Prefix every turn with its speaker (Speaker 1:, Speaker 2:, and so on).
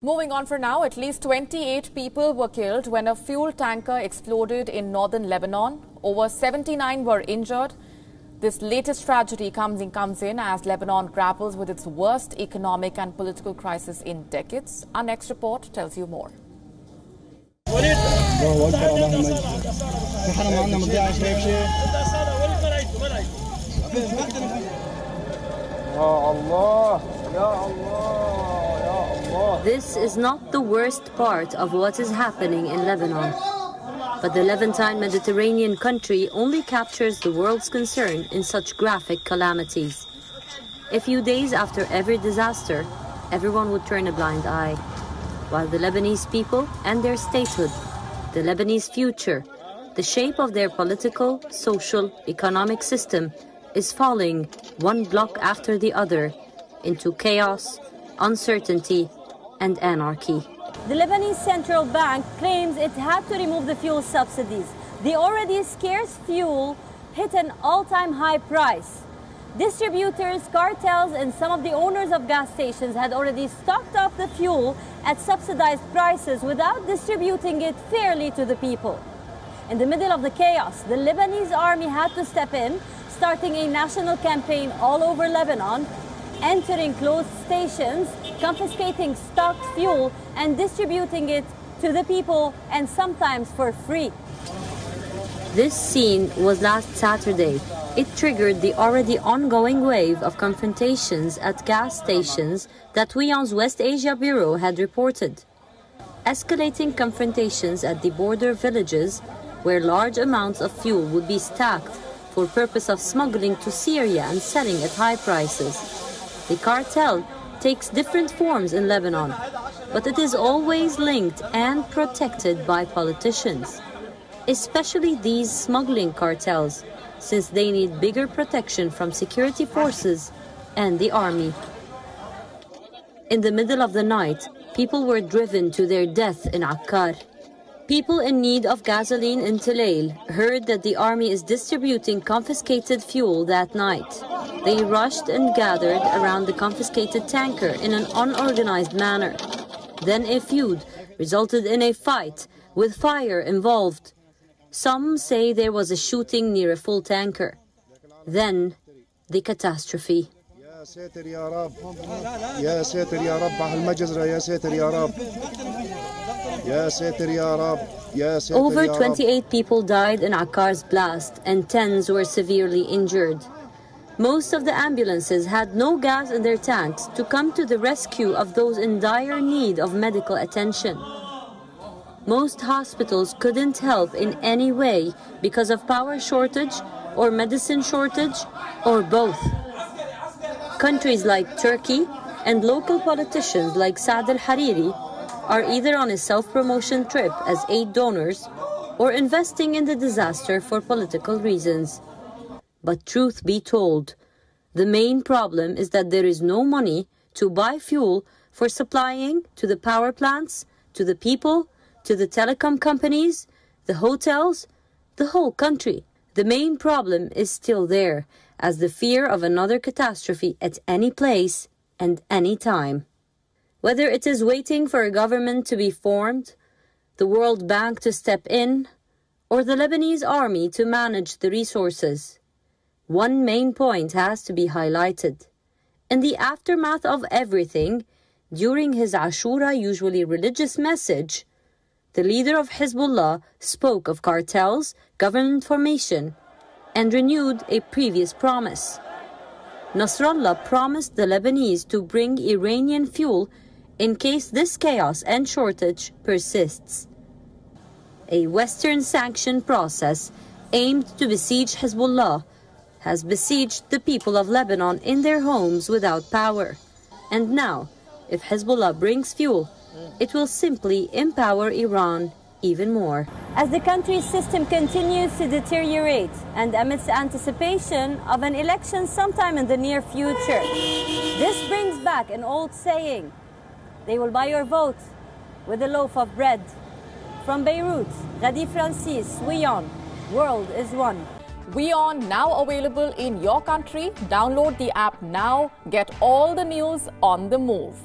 Speaker 1: Moving on for now, at least 28 people were killed when a fuel tanker exploded in northern Lebanon. Over 79 were injured. This latest tragedy comes in as Lebanon grapples with its worst economic and political crisis in decades. Our next report tells you more.
Speaker 2: This is not the worst part of what is happening in Lebanon. But the Levantine Mediterranean country only captures the world's concern in such graphic calamities. A few days after every disaster, everyone would turn a blind eye, while the Lebanese people and their statehood, the Lebanese future, the shape of their political, social, economic system is falling one block after the other into chaos, uncertainty, and anarchy.
Speaker 3: The Lebanese Central Bank claims it had to remove the fuel subsidies. The already scarce fuel hit an all-time high price. Distributors, cartels, and some of the owners of gas stations had already stocked up the fuel at subsidized prices without distributing it fairly to the people. In the middle of the chaos, the Lebanese army had to step in, starting a national campaign all over Lebanon, entering closed stations, confiscating stocked fuel and distributing it to the people, and sometimes for free.
Speaker 2: This scene was last Saturday. It triggered the already ongoing wave of confrontations at gas stations that WION's West Asia Bureau had reported. Escalating confrontations at the border villages where large amounts of fuel would be stacked for purpose of smuggling to Syria and selling at high prices. The cartel takes different forms in Lebanon, but it is always linked and protected by politicians, especially these smuggling cartels, since they need bigger protection from security forces and the army. In the middle of the night, people were driven to their death in Akkar. People in need of gasoline in Talail heard that the army is distributing confiscated fuel that night. They rushed and gathered around the confiscated tanker in an unorganized manner. Then a feud resulted in a fight with fire involved. Some say there was a shooting near a full tanker. Then the catastrophe. Over 28 people died in Akkar's blast and tens were severely injured. Most of the ambulances had no gas in their tanks to come to the rescue of those in dire need of medical attention. Most hospitals couldn't help in any way because of power shortage or medicine shortage or both. Countries like Turkey and local politicians like Saad al-Hariri are either on a self-promotion trip as aid donors or investing in the disaster for political reasons. But truth be told, the main problem is that there is no money to buy fuel for supplying to the power plants, to the people, to the telecom companies, the hotels, the whole country. The main problem is still there, as the fear of another catastrophe at any place and any time. Whether it is waiting for a government to be formed, the World Bank to step in, or the Lebanese army to manage the resources, one main point has to be highlighted. In the aftermath of everything, during his Ashura usually religious message, the leader of Hezbollah spoke of cartels, government formation, and renewed a previous promise. Nasrallah promised the Lebanese to bring Iranian fuel in case this chaos and shortage persists. A Western sanction process aimed to besiege Hezbollah has besieged the people of Lebanon in their homes without power. And now, if Hezbollah brings fuel, it will simply empower Iran even more.
Speaker 3: As the country's system continues to deteriorate and amidst anticipation of an election sometime in the near future, this brings back an old saying: they will buy your vote with a loaf of bread. From Beirut, Ghadi Francis, WION, World is One.
Speaker 1: WION now available in your country. Download the app now. Get all the news on the move.